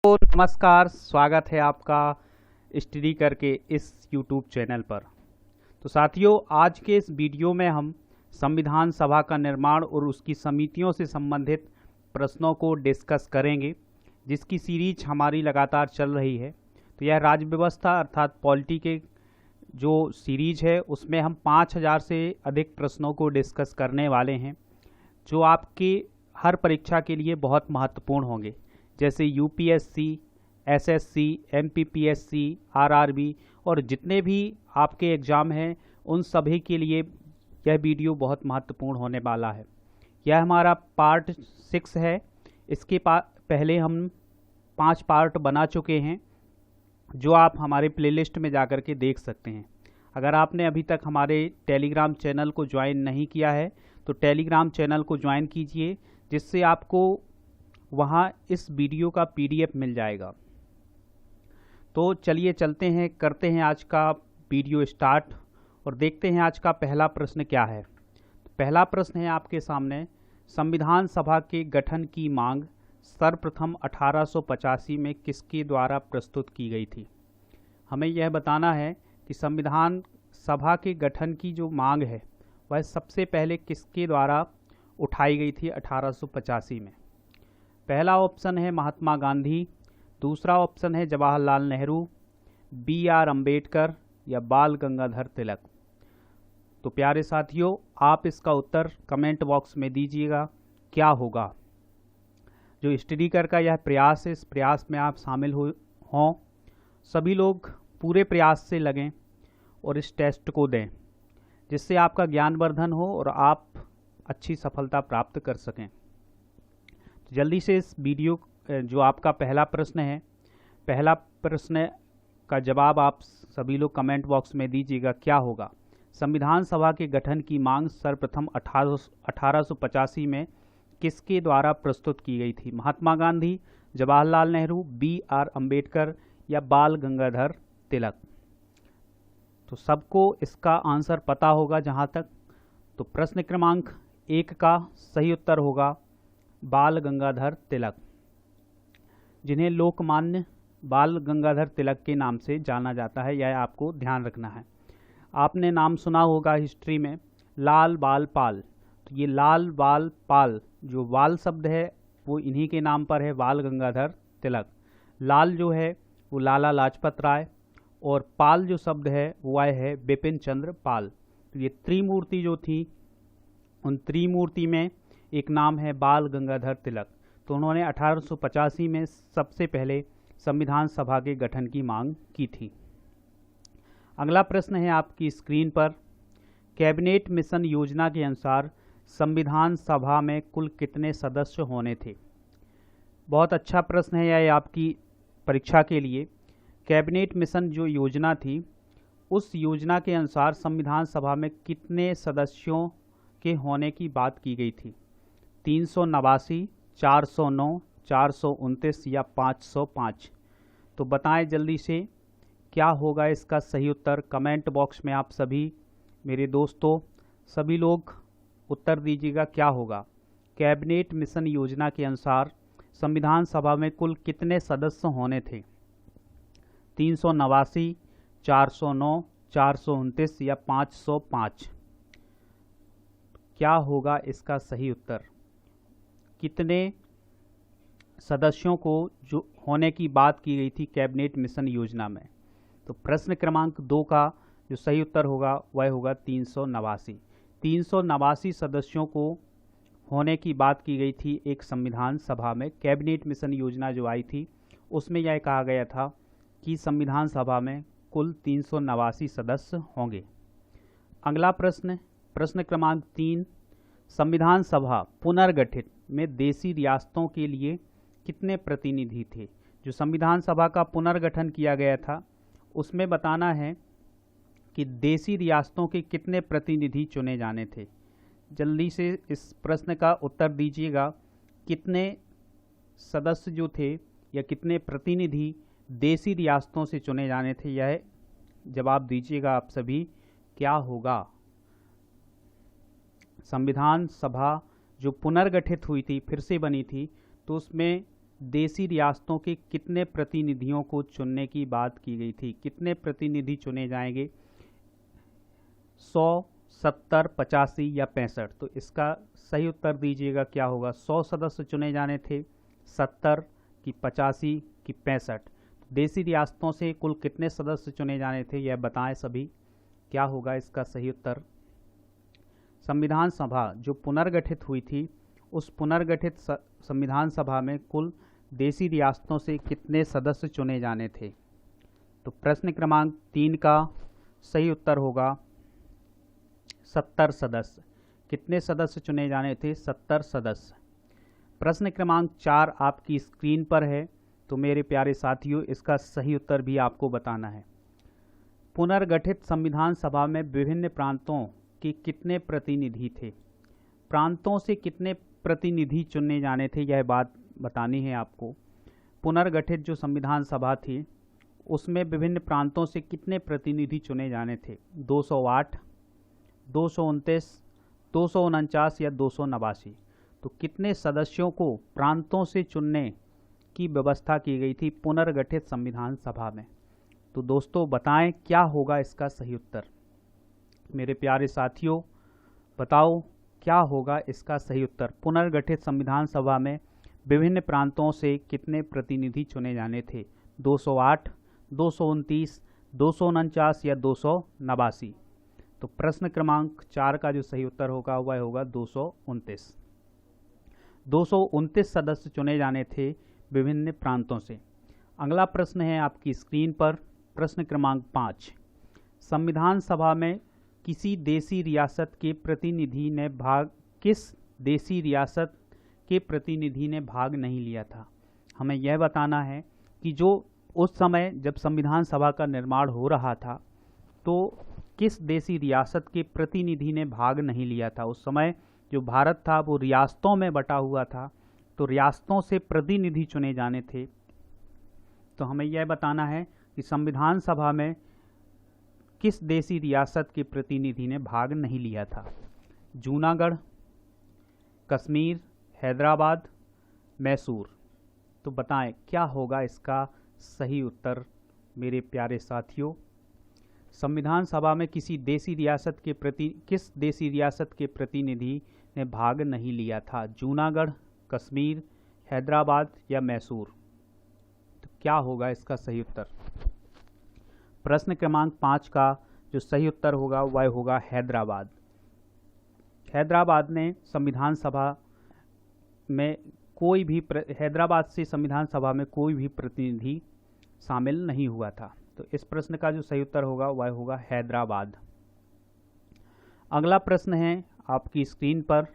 तो नमस्कार, स्वागत है आपका स्टडी करके इस यूट्यूब चैनल पर। तो साथियों, आज के इस वीडियो में हम संविधान सभा का निर्माण और उसकी समितियों से संबंधित प्रश्नों को डिस्कस करेंगे, जिसकी सीरीज हमारी लगातार चल रही है। तो यह राज्य व्यवस्था अर्थात पॉलिटी के जो सीरीज है उसमें हम 5000 से अधिक प्रश्नों को डिस्कस करने वाले हैं, जो आपके हर परीक्षा के लिए बहुत महत्वपूर्ण होंगे, जैसे यूपीएससी, एसएससी, एमपीपीएससी, आरआरबी और जितने भी आपके एग्ज़ाम हैं उन सभी के लिए यह वीडियो बहुत महत्वपूर्ण होने वाला है। यह हमारा पार्ट 6 है। इसके पहले हम 5 पार्ट बना चुके हैं, जो आप हमारे प्लेलिस्ट में जाकर के देख सकते हैं। अगर आपने अभी तक हमारे टेलीग्राम चैनल को ज्वाइन नहीं किया है तो टेलीग्राम चैनल को ज्वाइन कीजिए, जिससे आपको वहाँ इस वीडियो का पीडीएफ मिल जाएगा। तो चलिए चलते हैं, करते हैं आज का वीडियो स्टार्ट और देखते हैं आज का पहला प्रश्न क्या है। पहला प्रश्न है आपके सामने, संविधान सभा के गठन की मांग सर्वप्रथम 1885 में किसके द्वारा प्रस्तुत की गई थी। हमें यह बताना है कि संविधान सभा के गठन की जो मांग है वह सबसे पहले किसके द्वारा उठाई गई थी 1885 में। पहला ऑप्शन है महात्मा गांधी, दूसरा ऑप्शन है जवाहरलाल नेहरू, बी.आर. अम्बेडकर या बाल गंगाधर तिलक। तो प्यारे साथियों, आप इसका उत्तर कमेंट बॉक्स में दीजिएगा क्या होगा। जो स्टडी कर का यह प्रयास है, इस प्रयास में आप शामिल हों। सभी लोग पूरे प्रयास से लगें और इस टेस्ट को दें, जिससे आपका ज्ञानवर्धन हो और आप अच्छी सफलता प्राप्त कर सकें। तो जल्दी से इस वीडियो जो आपका पहला प्रश्न है, पहला प्रश्न का जवाब आप सभी लोग कमेंट बॉक्स में दीजिएगा क्या होगा। संविधान सभा के गठन की मांग सर्वप्रथम 1885 में किसके द्वारा प्रस्तुत की गई थी। महात्मा गांधी, जवाहरलाल नेहरू, बी.आर. अम्बेडकर या बाल गंगाधर तिलक। तो सबको इसका आंसर पता होगा जहां तक। तो प्रश्न क्रमांक 1 का सही उत्तर होगा बाल गंगाधर तिलक, जिन्हें लोकमान्य बाल गंगाधर तिलक के नाम से जाना जाता है। यह आपको ध्यान रखना है। आपने नाम सुना होगा हिस्ट्री में लाल बाल पाल। तो ये लाल बाल पाल, जो बाल शब्द है वो इन्हीं के नाम पर है, बाल गंगाधर तिलक। लाल जो है वो लाला लाजपत राय और पाल जो शब्द है वो है बिपिन चंद्र पाल। तो ये त्रिमूर्ति जो थी, उन त्रिमूर्ति में एक नाम है बाल गंगाधर तिलक। तो उन्होंने 1885 में सबसे पहले संविधान सभा के गठन की मांग की थी। अगला प्रश्न है आपकी स्क्रीन पर, कैबिनेट मिशन योजना के अनुसार संविधान सभा में कुल कितने सदस्य होने थे। बहुत अच्छा प्रश्न है यह आपकी परीक्षा के लिए। कैबिनेट मिशन जो योजना थी, उस योजना के अनुसार संविधान सभा में कितने सदस्यों के होने की बात की गई थी। 389, 409, 429 या 505। तो बताएं जल्दी से क्या होगा इसका सही उत्तर। कमेंट बॉक्स में आप सभी मेरे दोस्तों सभी लोग उत्तर दीजिएगा क्या होगा। कैबिनेट मिशन योजना के अनुसार संविधान सभा में कुल कितने सदस्य होने थे। 389, 409, 429 या 505। क्या होगा इसका सही उत्तर। कितने सदस्यों को जो होने की बात की गई थी कैबिनेट मिशन योजना में। तो प्रश्न क्रमांक 2 का जो सही उत्तर होगा वह होगा 389। 389 सदस्यों को होने की बात की गई थी एक संविधान सभा में। कैबिनेट मिशन योजना जो आई थी उसमें यह कहा गया था कि संविधान सभा में कुल 389 सदस्य होंगे। अगला प्रश्न, प्रश्न क्रमांक 3, संविधान सभा पुनर्गठित में देशी रियासतों के लिए कितने प्रतिनिधि थे। जो संविधान सभा का पुनर्गठन किया गया था उसमें बताना है कि देशी रियासतों के कितने प्रतिनिधि चुने जाने थे। जल्दी से इस प्रश्न का उत्तर दीजिएगा। कितने सदस्य जो थे या कितने प्रतिनिधि देशी रियासतों से चुने जाने थे, यह जवाब दीजिएगा आप सभी क्या होगा। संविधान सभा जो पुनर्गठित हुई थी, फिर से बनी थी, तो उसमें देसी रियासतों के कितने प्रतिनिधियों को चुनने की बात की गई थी? कितने प्रतिनिधि चुने जाएंगे? 100, 70, 85 या 65? तो इसका सही उत्तर दीजिएगा क्या होगा। 100 सदस्य चुने जाने थे, 70 की 85 की 65? देसी रियासतों से कुल कितने सदस्य चुने जाने थे, यह बताएं सभी। क्या होगा इसका सही उत्तर? संविधान सभा जो पुनर्गठित हुई थी, उस पुनर्गठित संविधान सभा में कुल देसी रियासतों से कितने सदस्य चुने जाने थे? तो प्रश्न क्रमांक 3 का सही उत्तर होगा 70 सदस्य। कितने सदस्य चुने जाने थे? 70 सदस्य। प्रश्न क्रमांक 4 आपकी स्क्रीन पर है, तो मेरे प्यारे साथियों इसका सही उत्तर भी आपको बताना है। पुनर्गठित संविधान सभा में विभिन्न प्रांतों के कितने प्रतिनिधि थे? प्रांतों से कितने प्रतिनिधि चुने जाने थे, यह बात बतानी है आपको। पुनर्गठित जो संविधान सभा थी उसमें विभिन्न प्रांतों से कितने प्रतिनिधि चुने जाने थे? 208, 229, 249 या 289? तो कितने सदस्यों को प्रांतों से चुनने की व्यवस्था की गई थी पुनर्गठित संविधान सभा में? तो दोस्तों बताएं क्या होगा इसका सही उत्तर। मेरे प्यारे साथियों बताओ क्या होगा इसका सही उत्तर। पुनर्गठित संविधान सभा में विभिन्न प्रांतों से कितने प्रतिनिधि चुने जाने थे? 208, 229, 249 या 289? तो प्रश्न क्रमांक 4 का जो सही उत्तर होगा वह होगा 229। 229 सदस्य चुने जाने थे विभिन्न प्रांतों से। अगला प्रश्न है आपकी स्क्रीन पर, प्रश्न क्रमांक 5। संविधान सभा में किस देसी रियासत के प्रतिनिधि ने भाग नहीं लिया था? हमें यह बताना है कि जो उस समय जब संविधान सभा का निर्माण हो रहा था तो किस देसी रियासत के प्रतिनिधि ने भाग नहीं लिया था। उस समय जो भारत था वो रियासतों में बटा हुआ था, तो रियासतों से प्रतिनिधि चुने जाने थे। तो हमें यह बताना है कि संविधान सभा में किस देसी रियासत के प्रतिनिधि ने भाग नहीं लिया था। जूनागढ़, कश्मीर, हैदराबाद, मैसूर? तो बताएं क्या होगा इसका सही उत्तर मेरे प्यारे साथियों। संविधान सभा में किस देसी रियासत के प्रतिनिधि ने भाग नहीं लिया था? जूनागढ़, कश्मीर, हैदराबाद या मैसूर? तो क्या होगा इसका सही उत्तर। प्रश्न क्रमांक 5 का जो सही उत्तर होगा वह होगा हैदराबाद। हैदराबाद ने संविधान सभा में हैदराबाद से संविधान सभा में कोई भी प्रतिनिधि शामिल नहीं हुआ था। तो इस प्रश्न का जो सही उत्तर होगा वह होगा हैदराबाद। अगला प्रश्न है आपकी स्क्रीन पर,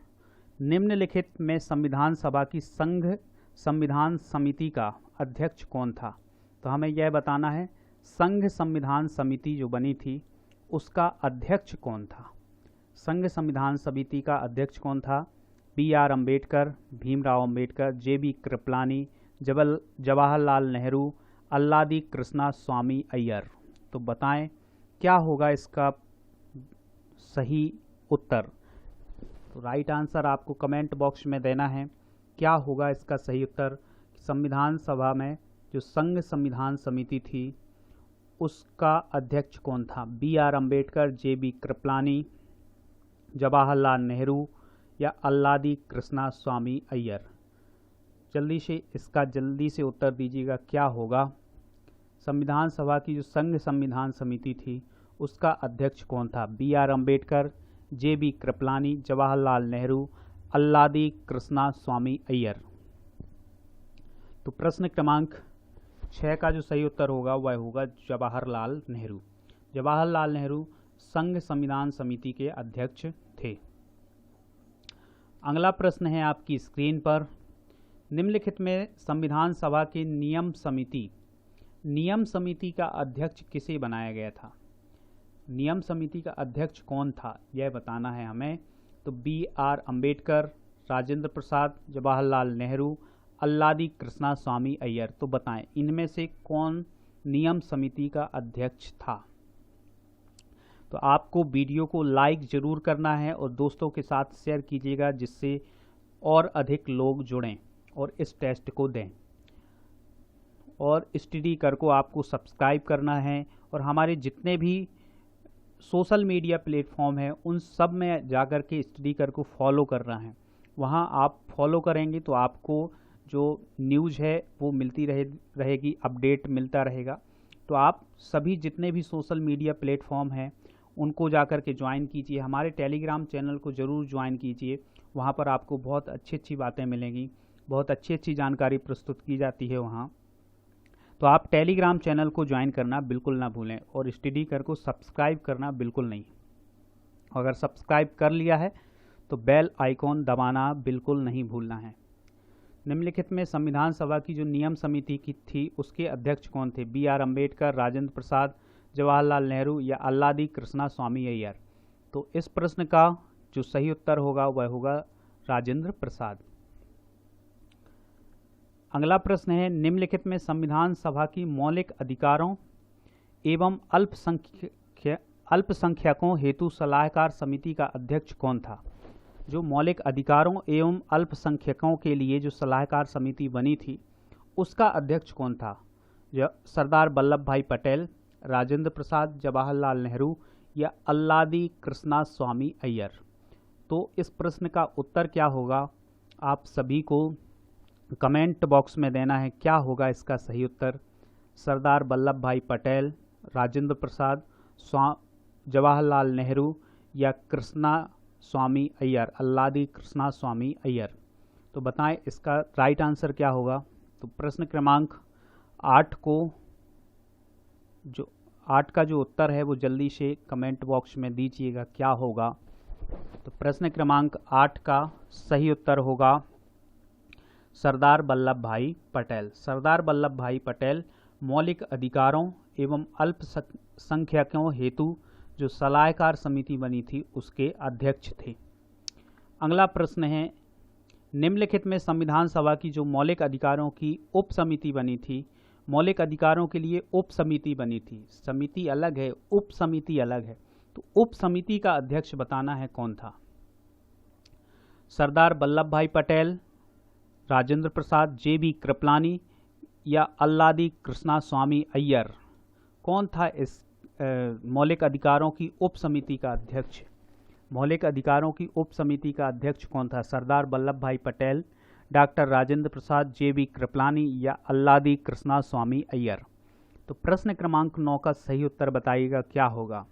निम्नलिखित में संविधान सभा की संघ संविधान समिति का अध्यक्ष कौन था? तो हमें यह बताना है संघ संविधान समिति जो बनी थी उसका अध्यक्ष कौन था। संघ संविधान समिति का अध्यक्ष कौन था? B.R. अम्बेडकर, भीमराव अम्बेडकर, J.B. कृपलानी, जवाहरलाल नेहरू, अल्लादी कृष्णा स्वामी अय्यर? तो बताएं क्या होगा इसका सही उत्तर। तो राइट आंसर आपको कमेंट बॉक्स में देना है। क्या होगा इसका सही उत्तर। संविधान सभा में जो संघ संविधान समिति थी उसका अध्यक्ष कौन था? B.R. अम्बेडकर, J.B. कृपलानी, जवाहरलाल नेहरू या अल्लादी कृष्णा स्वामी अय्यर? जल्दी से उत्तर दीजिएगा क्या होगा। संविधान सभा की जो संघ संविधान समिति थी उसका अध्यक्ष कौन था? B.R. अम्बेडकर, J.B. कृपलानी, जवाहरलाल नेहरू, अल्लादी कृष्णा स्वामी अय्यर? तो प्रश्न क्रमांक 6 का जो सही उत्तर होगा वह होगा जवाहरलाल नेहरू। जवाहरलाल नेहरू संघ संविधान समिति के अध्यक्ष थे। अगला प्रश्न है आपकी स्क्रीन पर, निम्नलिखित में संविधान सभा के नियम समिति का अध्यक्ष किसे बनाया गया था? नियम समिति का अध्यक्ष कौन था यह बताना है हमें। तो B.R. अम्बेडकर, राजेंद्र प्रसाद, जवाहरलाल नेहरू, अल्लादी कृष्णा स्वामी अय्यर? तो बताएं इनमें से कौन नियम समिति का अध्यक्ष था। तो आपको वीडियो को लाइक ज़रूर करना है और दोस्तों के साथ शेयर कीजिएगा जिससे और अधिक लोग जुड़ें और इस टेस्ट को दें। और स्टडी कर को आपको सब्सक्राइब करना है और हमारे जितने भी सोशल मीडिया प्लेटफॉर्म हैं उन सब में जाकर के स्टडी कर को फॉलो करना है। वहाँ आप फॉलो करेंगे तो आपको जो न्यूज़ है वो मिलती रहेगी, अपडेट मिलता रहेगा। तो आप सभी जितने भी सोशल मीडिया प्लेटफॉर्म हैं उनको जाकर के ज्वाइन कीजिए। हमारे टेलीग्राम चैनल को ज़रूर ज्वाइन कीजिए। वहाँ पर आपको बहुत अच्छी अच्छी बातें मिलेंगी, बहुत अच्छी अच्छी जानकारी प्रस्तुत की जाती है वहाँ। तो आप टेलीग्राम चैनल को ज्वाइन करना बिल्कुल ना भूलें और स्टडी कर को सब्सक्राइब करना बिल्कुल नहीं। अगर सब्सक्राइब कर लिया है तो बेल आइकॉन दबाना बिल्कुल नहीं भूलना है। निम्नलिखित में संविधान सभा की जो नियम समिति की थी उसके अध्यक्ष कौन थे? बी.आर. अम्बेडकर, राजेंद्र प्रसाद, जवाहरलाल नेहरू या अल्लादी कृष्णा स्वामी अय्यर। तो इस प्रश्न का जो सही उत्तर होगा वह होगा राजेंद्र प्रसाद। अगला प्रश्न है, निम्नलिखित में संविधान सभा की मौलिक अधिकारों एवं अल्पसंख्यकों हेतु सलाहकार समिति का अध्यक्ष कौन था? जो मौलिक अधिकारों एवं अल्पसंख्यकों के लिए जो सलाहकार समिति बनी थी उसका अध्यक्ष कौन था? सरदार वल्लभ भाई पटेल, राजेंद्र प्रसाद, जवाहरलाल नेहरू या अल्लादी कृष्णा स्वामी अय्यर। तो इस प्रश्न का उत्तर क्या होगा आप सभी को कमेंट बॉक्स में देना है। क्या होगा इसका सही उत्तर? सरदार वल्लभ भाई पटेल, राजेंद्र प्रसाद, जवाहरलाल नेहरू या कृष्णा स्वामी अय्यर, अल्लादी कृष्णा स्वामी अय्यर। तो बताएं इसका राइट आंसर क्या होगा? तो प्रश्न क्रमांक 8 का जो उत्तर है वो जल्दी से कमेंट बॉक्स में दीजिएगा क्या होगा। तो प्रश्न क्रमांक 8 का सही उत्तर होगा सरदार वल्लभ भाई पटेल। सरदार वल्लभ भाई पटेल मौलिक अधिकारों एवं अल्पसंख्यकों हेतु जो सलाहकार समिति बनी थी उसके अध्यक्ष थे। अगला प्रश्न है, निम्नलिखित में संविधान सभा की जो मौलिक अधिकारों की उप समिति बनी थी, मौलिक अधिकारों के लिए उप समिति बनी थी, समिति अलग है, उप समिति अलग है, तो उप समिति का अध्यक्ष बताना है कौन था? सरदार वल्लभ भाई पटेल, राजेंद्र प्रसाद, जे.बी. कृपलानी या अल्लादी कृष्णा स्वामी अय्यर। कौन था इस मौलिक अधिकारों की उप समिति का अध्यक्ष? मौलिक अधिकारों की उप समिति का अध्यक्ष कौन था? सरदार वल्लभ भाई पटेल, डॉक्टर राजेंद्र प्रसाद, जे.बी. कृपलानी या अल्लादी कृष्णा स्वामी अय्यर। तो प्रश्न क्रमांक 9 का सही उत्तर बताइएगा क्या होगा।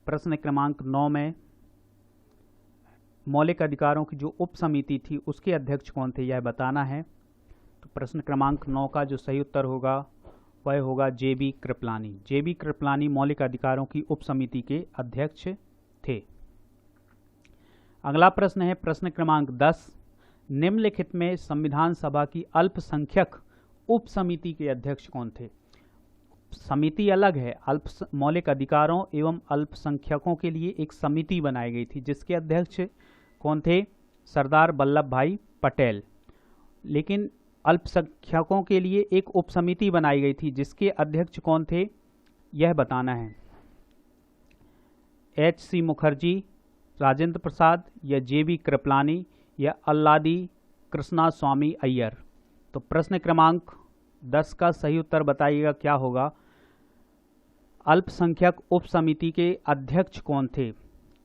प्रश्न क्रमांक 9 में मौलिक अधिकारों की जो उप समिति थी उसके अध्यक्ष कौन थे यह बताना है। तो प्रश्न क्रमांक 9 का जो सही उत्तर होगा वह होगा जे.बी. कृपलानी। जे.बी. कृपलानी मौलिक अधिकारों की उप समिति के अध्यक्ष थे। अगला प्रश्न है प्रश्न क्रमांक 10, निम्नलिखित में संविधान सभा की अल्पसंख्यक उप समिति के अध्यक्ष कौन थे? समिति अलग है, मौलिक अधिकारों एवं अल्पसंख्यकों के लिए एक समिति बनाई गई थी जिसके अध्यक्ष कौन थे? सरदार वल्लभ भाई पटेल। लेकिन अल्पसंख्यकों के लिए एक उप समिति बनाई गई थी जिसके अध्यक्ष कौन थे यह बताना है। H.C. मुखर्जी, राजेंद्र प्रसाद या जे.बी. कृपलानी या अल्लादी कृष्णा स्वामी अय्यर। तो प्रश्न क्रमांक 10 का सही उत्तर बताइएगा क्या होगा। अल्पसंख्यक उप समिति के अध्यक्ष कौन थे?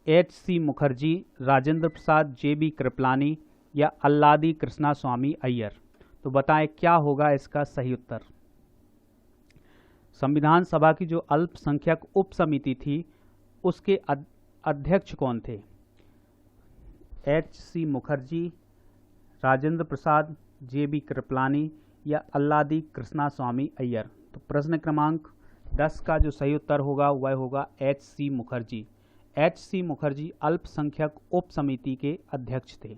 H.C. मुखर्जी, राजेंद्र प्रसाद, जे.बी. कृपलानी या अल्लादी कृष्णा स्वामी अय्यर। तो बताएं क्या होगा इसका सही उत्तर। संविधान सभा की जो अल्पसंख्यक उप समिति थी उसके अध्यक्ष कौन थे? H.C. मुखर्जी, राजेंद्र प्रसाद, जे.बी. कृपलानी या अल्लादी कृष्णा स्वामी अय्यर। तो प्रश्न क्रमांक 10 का जो सही उत्तर होगा वह होगा H.C. मुखर्जी। H.C. मुखर्जी अल्पसंख्यक उप समिति के अध्यक्ष थे।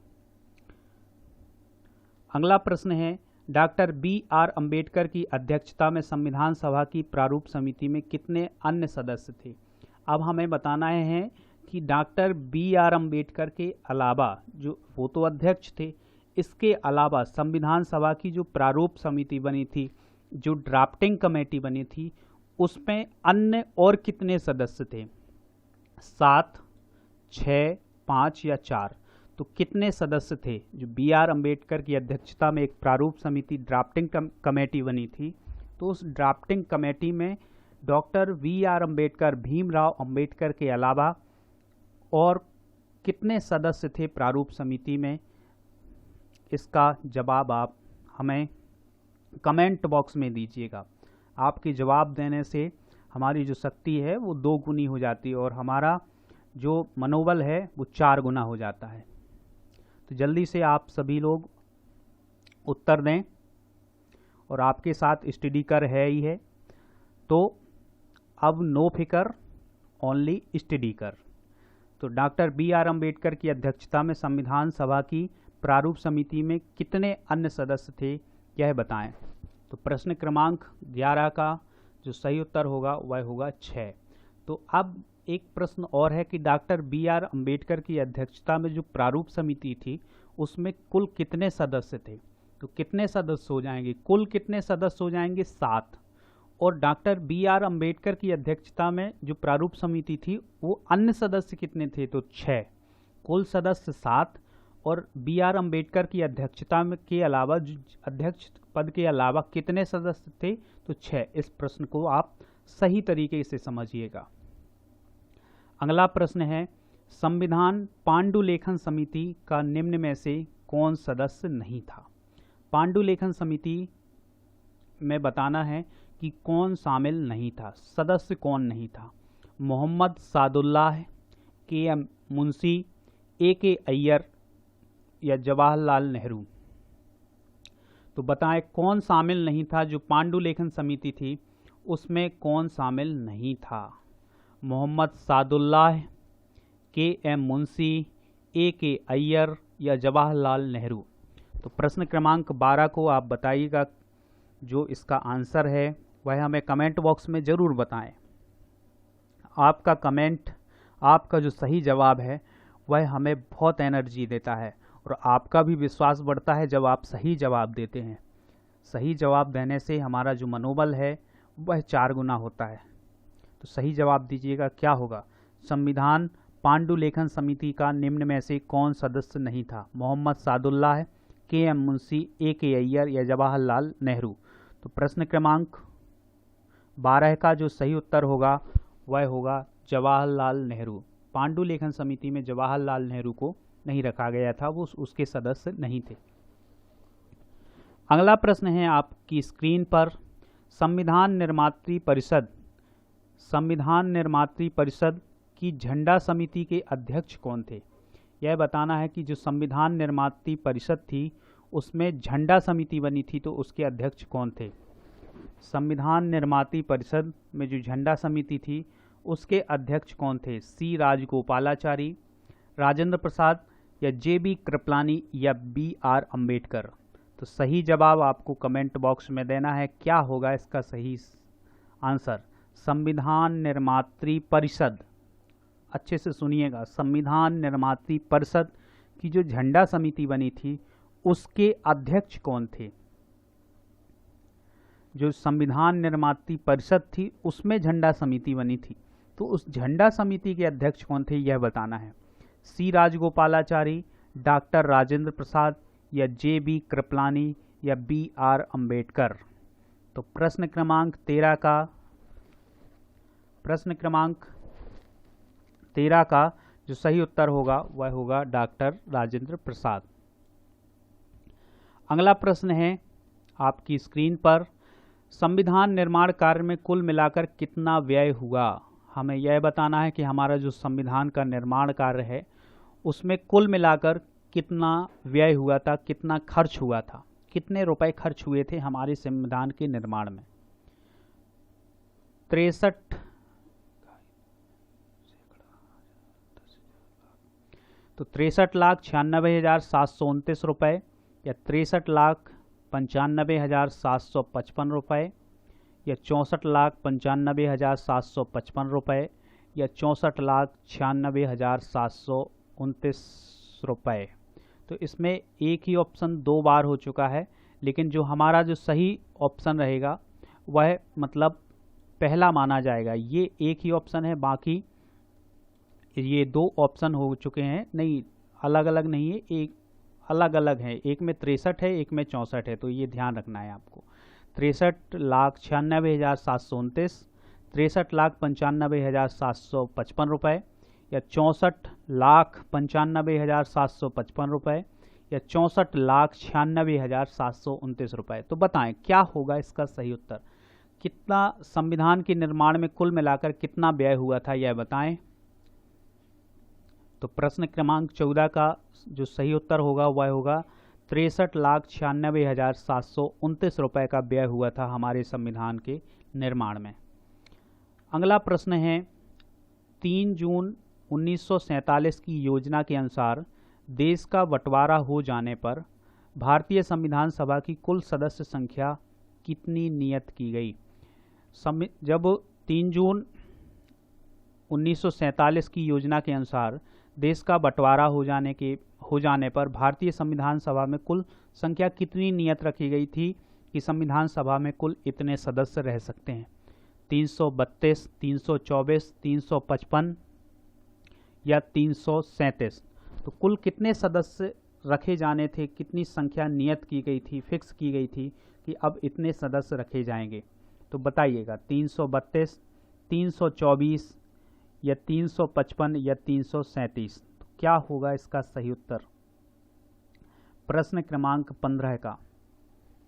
अगला प्रश्न है, डॉक्टर बी.आर. अम्बेडकर की अध्यक्षता में संविधान सभा की प्रारूप समिति में कितने अन्य सदस्य थे? अब हमें बताना है कि डॉक्टर बी.आर. अम्बेडकर के अलावा जो वो तो अध्यक्ष थे, इसके अलावा संविधान सभा की जो प्रारूप समिति बनी थी, जो ड्राफ्टिंग कमेटी बनी थी, उसमें अन्य और कितने सदस्य थे? 7, 6, 5 या 4। तो कितने सदस्य थे? जो B.R. अम्बेडकर की अध्यक्षता में एक प्रारूप समिति ड्राफ्टिंग कमेटी बनी थी, तो उस ड्राफ्टिंग कमेटी में डॉक्टर V.R. अम्बेडकर, भीमराव अम्बेडकर के अलावा और कितने सदस्य थे प्रारूप समिति में? इसका जवाब आप हमें कमेंट बॉक्स में दीजिएगा। आपके जवाब देने से हमारी जो शक्ति है वो 2 गुनी हो जाती है और हमारा जो मनोबल है वो 4 गुना हो जाता है। तो जल्दी से आप सभी लोग उत्तर दें और आपके साथ स्टडी कर है ही है, तो अब नो फिकर, ओनली स्टडी कर। तो डॉक्टर B.R. अम्बेडकर की अध्यक्षता में संविधान सभा की प्रारूप समिति में कितने अन्य सदस्य थे, यह बताएं। तो प्रश्न क्रमांक 11 का जो सही उत्तर होगा वह होगा 6। तो अब एक प्रश्न और है कि डॉक्टर B.R. अम्बेडकर की अध्यक्षता में जो प्रारूप समिति थी उसमें कुल कितने सदस्य थे? तो कितने सदस्य हो जाएंगे? कुल कितने सदस्य हो जाएंगे? 7। और डॉक्टर B.R. अम्बेडकर की अध्यक्षता में जो प्रारूप समिति थी वो अन्य सदस्य कितने थे? तो 6। कुल सदस्य 7 और B.R. अम्बेडकर की अध्यक्षता में के अलावा अध्यक्ष पद के अलावा कितने सदस्य थे? तो 6। इस प्रश्न को आप सही तरीके से समझिएगा। अगला प्रश्न है, संविधान पांडुलेखन समिति का निम्न में से कौन सदस्य नहीं था? पांडुलेखन समिति में बताना है कि कौन शामिल नहीं था, सदस्य कौन नहीं था। मोहम्मद सादुल्लाह, K.M. मुंशी, A.K. अय्यर या जवाहरलाल नेहरू। तो बताएं कौन शामिल नहीं था? जो पांडुलेखन समिति थी उसमें कौन शामिल नहीं था? मोहम्मद सादुल्लाह, K.M. मुंशी, A.K. अय्यर या जवाहरलाल नेहरू। तो प्रश्न क्रमांक 12 को आप बताइएगा, जो इसका आंसर है वह हमें कमेंट बॉक्स में ज़रूर बताएं। आपका कमेंट, आपका जो सही जवाब है वह हमें बहुत एनर्जी देता है और आपका भी विश्वास बढ़ता है जब आप सही जवाब देते हैं। सही जवाब देने से हमारा जो मनोबल है वह 4 गुना होता है। तो सही जवाब दीजिएगा, क्या होगा? संविधान पांडुलेखन समिति का निम्न में से कौन सदस्य नहीं था? मोहम्मद सादुल्लाह, K.M. मुंशी, A.K. अय्यर या जवाहरलाल नेहरू। तो प्रश्न क्रमांक 12 का जो सही उत्तर होगा वह होगा जवाहरलाल नेहरू। पांडुलेखन समिति में जवाहरलाल नेहरू को नहीं रखा गया था, वो उसके सदस्य नहीं थे। अगला प्रश्न है आपकी स्क्रीन पर, संविधान निर्मात्री परिषद की झंडा समिति के अध्यक्ष कौन थे? यह बताना है कि जो संविधान निर्मात्री परिषद थी उसमें झंडा समिति बनी थी, तो उसके अध्यक्ष कौन थे? संविधान निर्मात्री परिषद में जो झंडा समिति थी उसके अध्यक्ष कौन थे? C. राजगोपालाचारी, राजेंद्र प्रसाद या J.B. कृपलानी या B.R. अम्बेडकर। तो सही जवाब आपको कमेंट बॉक्स में देना है। क्या होगा इसका सही आंसर? संविधान निर्मात्री परिषद। अच्छे से सुनिएगा, संविधान निर्मात्री परिषद की जो झंडा समिति बनी थी उसके अध्यक्ष कौन थे? जो संविधान निर्मात्री परिषद थी उसमें झंडा समिति बनी थी, तो उस झंडा समिति के अध्यक्ष कौन थे यह बताना है। C. राजगोपालाचारी, डॉक्टर राजेंद्र प्रसाद या J.B. कृपलानी या B.R. अम्बेडकर। तो प्रश्न क्रमांक 13 का जो सही उत्तर होगा वह होगा डॉक्टर राजेंद्र प्रसाद। अगला प्रश्न है आपकी स्क्रीन पर, संविधान निर्माण कार्य में कुल मिलाकर कितना व्यय हुआ? हमें यह बताना है कि हमारा जो संविधान का निर्माण कार्य है उसमें कुल मिलाकर कितना व्यय हुआ था, कितना खर्च हुआ था, कितने रुपए खर्च हुए थे हमारे संविधान के निर्माण में? 63,96,729 रुपये या 63,95,755 रुपये या 64,95,755 रुपये या 64,96,729 रुपये। तो इसमें एक ही ऑप्शन 2 बार हो चुका है, लेकिन जो हमारा जो सही ऑप्शन रहेगा वह मतलब पहला माना जाएगा। ये एक ही ऑप्शन है, बाकी ये 2 ऑप्शन हो चुके हैं। नहीं, अलग अलग नहीं है, एक अलग अलग है, एक में 63 है, एक में 64 है, तो ये ध्यान रखना है आपको। 63,96,729, 63,95,755 रुपये, या 64,95,755 रुपये, या 64,96,729 रुपये। तो बताएं क्या होगा इसका सही उत्तर। कितना संविधान के निर्माण में कुल मिलाकर कितना व्यय हुआ था, यह बताएं। तो प्रश्न क्रमांक 14 का जो सही उत्तर होगा वह होगा 63,96,729 रुपये का व्यय हुआ था हमारे संविधान के निर्माण में। अगला प्रश्न है, 3 जून 1947 की योजना के अनुसार देश का बंटवारा हो जाने पर भारतीय संविधान सभा की कुल सदस्य संख्या कितनी नियत की गई। जब 3 जून 1947 की योजना के अनुसार देश का बंटवारा हो जाने पर भारतीय संविधान सभा में कुल संख्या कितनी नियत रखी गई थी कि संविधान सभा में कुल इतने सदस्य रह सकते हैं। 332, 324, 355 या 337। तो कुल कितने सदस्य रखे जाने थे, कितनी संख्या नियत की गई थी, फिक्स की गई थी कि अब इतने सदस्य रखे जाएंगे। तो बताइएगा 332, 324 या 355 या 337। तो क्या होगा इसका सही उत्तर। प्रश्न क्रमांक 15 का,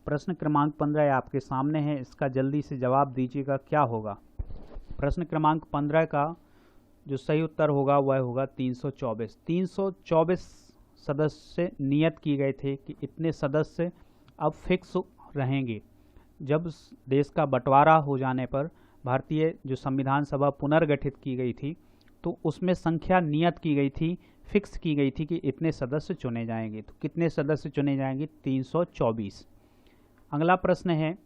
प्रश्न क्रमांक 15 आपके सामने है, इसका जल्दी से जवाब दीजिएगा क्या होगा। प्रश्न क्रमांक 15 का जो सही उत्तर होगा वह होगा 324। 324 सदस्य नियत किए गए थे कि इतने सदस्य अब फिक्स रहेंगे। जब देश का बंटवारा हो जाने पर भारतीय जो संविधान सभा पुनर्गठित की गई थी तो उसमें संख्या नियत की गई थी, फिक्स की गई थी कि इतने सदस्य चुने जाएंगे। तो कितने सदस्य चुने जाएंगे, 324। अगला प्रश्न है,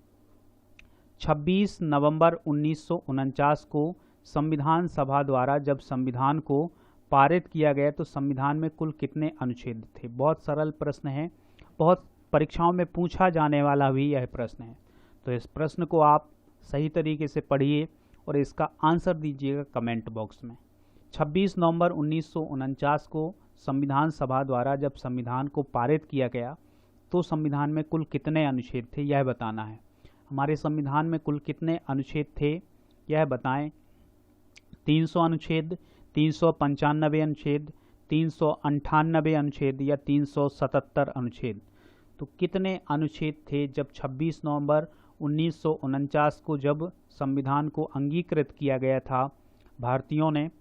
26 नवंबर 1949 को संविधान सभा द्वारा जब संविधान को पारित किया गया तो संविधान में कुल कितने अनुच्छेद थे। बहुत सरल प्रश्न है, बहुत परीक्षाओं में पूछा जाने वाला भी यह प्रश्न है। तो इस प्रश्न को आप सही तरीके से पढ़िए और इसका आंसर दीजिएगा कमेंट बॉक्स में। 26 नवंबर 1949 को संविधान सभा द्वारा जब संविधान को पारित किया गया तो संविधान में कुल कितने अनुच्छेद थे, यह बताना है। हमारे संविधान में कुल कितने अनुच्छेद थे यह बताएं। 300 अनुच्छेद, 395 अनुच्छेद, 398 अनुच्छेद या 377 अनुच्छेद। तो कितने अनुच्छेद थे जब 26 नवंबर 1949 को जब संविधान को अंगीकृत किया गया था भारतीयों ने,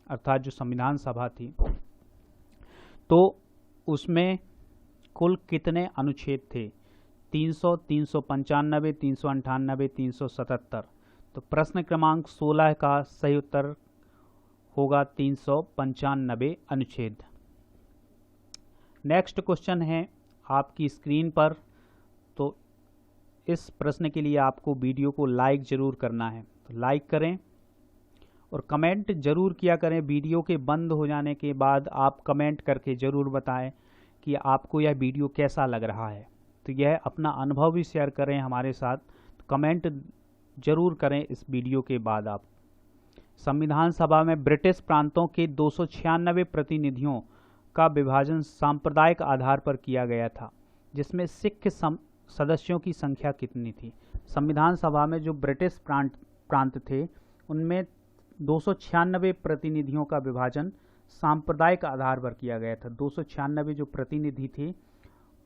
अर्थात जो संविधान सभा थी, तो उसमें कुल कितने अनुच्छेद थे। 300, 395, 398, 377। तो प्रश्न क्रमांक 16 का सही उत्तर होगा 395 अनुच्छेद। नेक्स्ट क्वेश्चन है आपकी स्क्रीन पर। तो इस प्रश्न के लिए आपको वीडियो को लाइक जरूर करना है, तो लाइक करें और कमेंट जरूर किया करें। वीडियो के बंद हो जाने के बाद आप कमेंट करके ज़रूर बताएं कि आपको यह वीडियो कैसा लग रहा है। तो यह अपना अनुभव भी शेयर करें हमारे साथ, कमेंट जरूर करें इस वीडियो के बाद। आप संविधान सभा में ब्रिटिश प्रांतों के 296 प्रतिनिधियों का विभाजन सांप्रदायिक आधार पर किया गया था, जिसमें सिख सदस्यों की संख्या कितनी थी। संविधान सभा में जो ब्रिटिश प्रांत थे उनमें 296 प्रतिनिधियों का विभाजन सांप्रदायिक आधार पर किया गया था। 296 जो प्रतिनिधि थे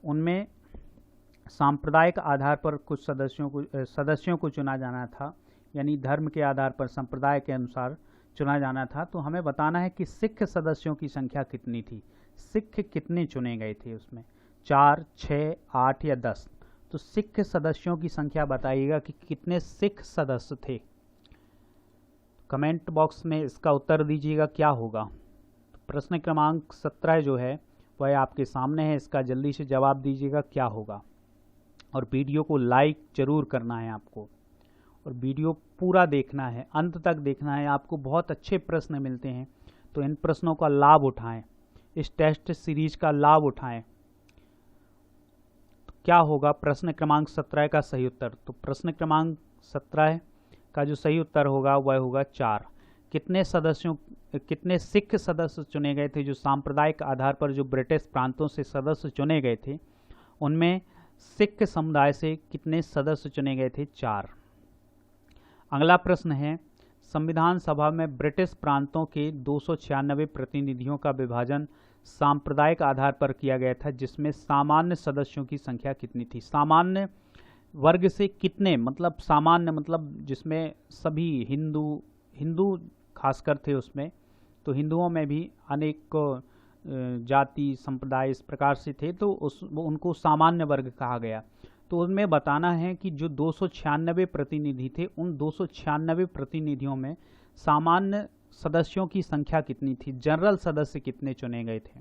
उनमें सांप्रदायिक आधार पर कुछ सदस्यों को चुना जाना था, यानी धर्म के आधार पर, संप्रदाय के अनुसार चुना जाना था। तो हमें बताना है कि सिख सदस्यों की संख्या कितनी थी, सिख कितने चुने गए थे उसमें, 4, 6, 8 या 10। तो सिख सदस्यों की संख्या बताइएगा कि कितने सिख सदस्य थे। कमेंट बॉक्स में इसका उत्तर दीजिएगा क्या होगा। तो प्रश्न क्रमांक 17 जो है वह आपके सामने है, इसका जल्दी से जवाब दीजिएगा क्या होगा। और वीडियो को लाइक जरूर करना है आपको, और वीडियो पूरा देखना है, अंत तक देखना है। आपको बहुत अच्छे प्रश्न मिलते हैं, तो इन प्रश्नों का लाभ उठाएं, इस टेस्ट सीरीज का लाभ उठाएं। तो क्या होगा प्रश्न क्रमांक 17 का सही उत्तर। तो प्रश्न क्रमांक 17 का जो सही उत्तर होगा वह होगा 4। कितने सदस्यों कितने सिख सदस्य चुने गए थे। जो सांप्रदायिक आधार पर जो ब्रिटिश प्रांतों से सदस्य चुने गए थे, उनमें सिख समुदाय से कितने सदस्य चुने गए थे? 4। अगला प्रश्न है, संविधान सभा में ब्रिटिश प्रांतों के 296 प्रतिनिधियों का विभाजन सांप्रदायिक आधार पर किया गया था, जिसमें सामान्य सदस्यों की संख्या कितनी थी? सामान्य वर्ग से कितने, मतलब सामान्य मतलब जिसमें सभी हिंदू खासकर थे उसमें, तो हिंदुओं में भी अनेक जाति संप्रदाय इस प्रकार से थे, तो उनको सामान्य वर्ग कहा गया। तो उनमें बताना है कि जो 296 प्रतिनिधि थे, उन 296 प्रतिनिधियों में सामान्य सदस्यों की संख्या कितनी थी? जनरल सदस्य कितने चुने गए थे?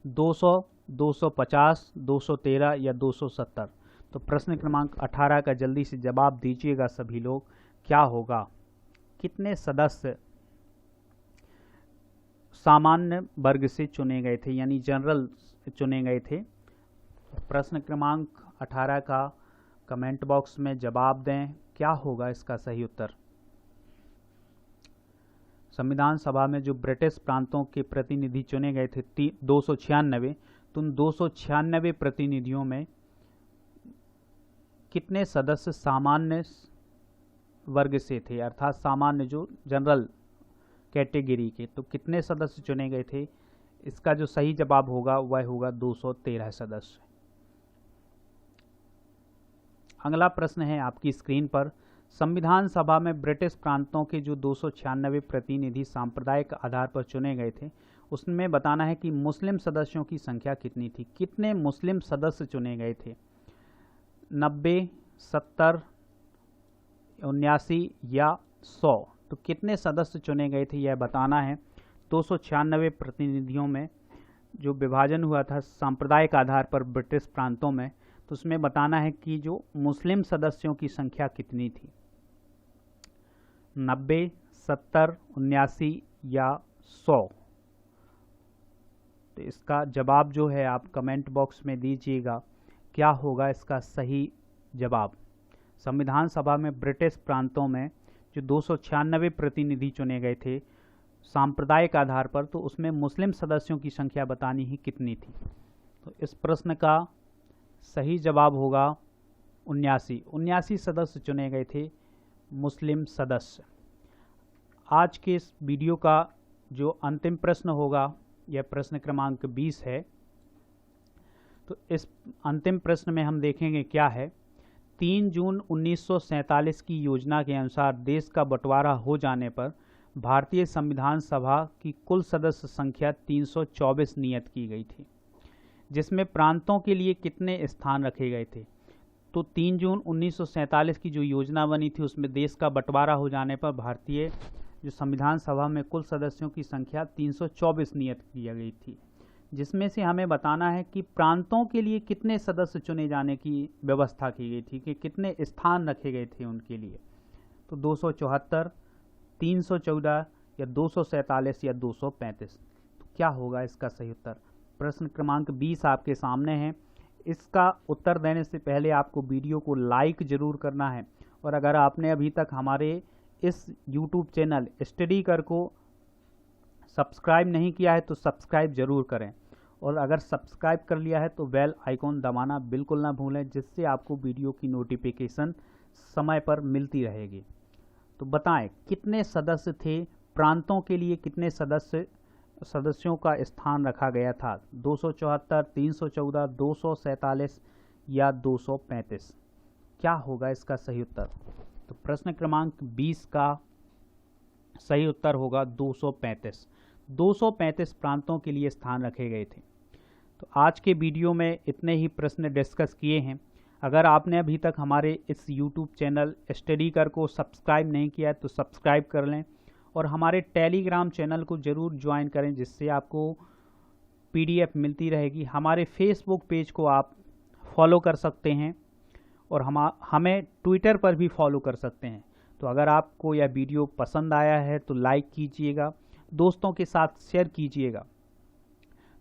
200, 250, 213 या 270? तो प्रश्न क्रमांक 18 का जल्दी से जवाब दीजिएगा सभी लोग, क्या होगा? कितने सदस्य सामान्य वर्ग से चुने गए थे, यानी जनरल चुने गए थे? प्रश्न क्रमांक 18 का कमेंट बॉक्स में जवाब दें, क्या होगा इसका सही उत्तर? संविधान सभा में जो ब्रिटिश प्रांतों के प्रतिनिधि चुने गए थे 296, तो उन 296 प्रतिनिधियों में कितने सदस्य सामान्य वर्ग से थे, अर्थात सामान्य जो जनरल कैटेगरी के, तो कितने सदस्य चुने गए थे? इसका जो सही जवाब होगा वह होगा 213 सदस्य। अगला प्रश्न है आपकी स्क्रीन पर, संविधान सभा में ब्रिटिश प्रांतों के जो 296 प्रतिनिधि सांप्रदायिक आधार पर चुने गए थे, उसमें बताना है कि मुस्लिम सदस्यों की संख्या कितनी थी? कितने मुस्लिम सदस्य चुने गए थे? 90, 70, 79 या 100? तो कितने सदस्य चुने गए थे यह बताना है। 296 प्रतिनिधियों में जो विभाजन हुआ था सांप्रदायिक आधार पर ब्रिटिश प्रांतों में, तो उसमें बताना है कि जो मुस्लिम सदस्यों की संख्या कितनी थी? 90, 70, 79 या 100? तो इसका जवाब जो है आप कमेंट बॉक्स में दीजिएगा, क्या होगा इसका सही जवाब? संविधान सभा में ब्रिटिश प्रांतों में जो 296 प्रतिनिधि चुने गए थे सांप्रदायिक आधार पर, तो उसमें मुस्लिम सदस्यों की संख्या बतानी ही कितनी थी? तो इस प्रश्न का सही जवाब होगा 79 सदस्य चुने गए थे मुस्लिम सदस्य। आज के इस वीडियो का जो अंतिम प्रश्न होगा यह प्रश्न क्रमांक 20 है। तो इस अंतिम प्रश्न में हम देखेंगे क्या है। 3 जून 1947 की योजना के अनुसार देश का बंटवारा हो जाने पर भारतीय संविधान सभा की कुल सदस्य संख्या 324 नियत की गई थी, जिसमें प्रांतों के लिए कितने स्थान रखे गए थे? तो 3 जून 1947 की जो योजना बनी थी उसमें देश का बंटवारा हो जाने पर भारतीय जो संविधान सभा में कुल सदस्यों की संख्या 324 नियत की गई थी, जिसमें से हमें बताना है कि प्रांतों के लिए कितने सदस्य चुने जाने की व्यवस्था की गई थी, कि कितने स्थान रखे गए थे उनके लिए। तो 274, 314 या 247 या 235? तो क्या होगा इसका सही उत्तर? प्रश्न क्रमांक 20 आपके सामने है। इसका उत्तर देने से पहले आपको वीडियो को लाइक जरूर करना है, और अगर आपने अभी तक हमारे इस YouTube चैनल स्टडी कर को सब्सक्राइब नहीं किया है तो सब्सक्राइब जरूर करें, और अगर सब्सक्राइब कर लिया है तो बेल आइकॉन दबाना बिल्कुल ना भूलें, जिससे आपको वीडियो की नोटिफिकेशन समय पर मिलती रहेगी। तो बताएं कितने सदस्य थे प्रांतों के लिए, कितने सदस्यों का स्थान रखा गया था? 274, 314, 247 या 235? क्या होगा इसका सही उत्तर? तो प्रश्न क्रमांक 20 का सही उत्तर होगा 235। 235 प्रांतों के लिए स्थान रखे गए थे। तो आज के वीडियो में इतने ही प्रश्न डिस्कस किए हैं। अगर आपने अभी तक हमारे इस YouTube चैनल स्टडी कर को सब्सक्राइब नहीं किया है तो सब्सक्राइब कर लें, और हमारे टेलीग्राम चैनल को ज़रूर ज्वाइन करें, जिससे आपको PDF मिलती रहेगी। हमारे फेसबुक पेज को आप फॉलो कर सकते हैं, और हमें ट्विटर पर भी फॉलो कर सकते हैं। तो अगर आपको यह वीडियो पसंद आया है तो लाइक कीजिएगा, दोस्तों के साथ शेयर कीजिएगा।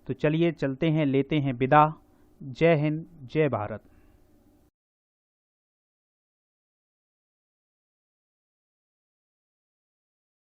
तो चलिए चलते हैं, लेते हैं विदा। जय हिंद, जय भारत।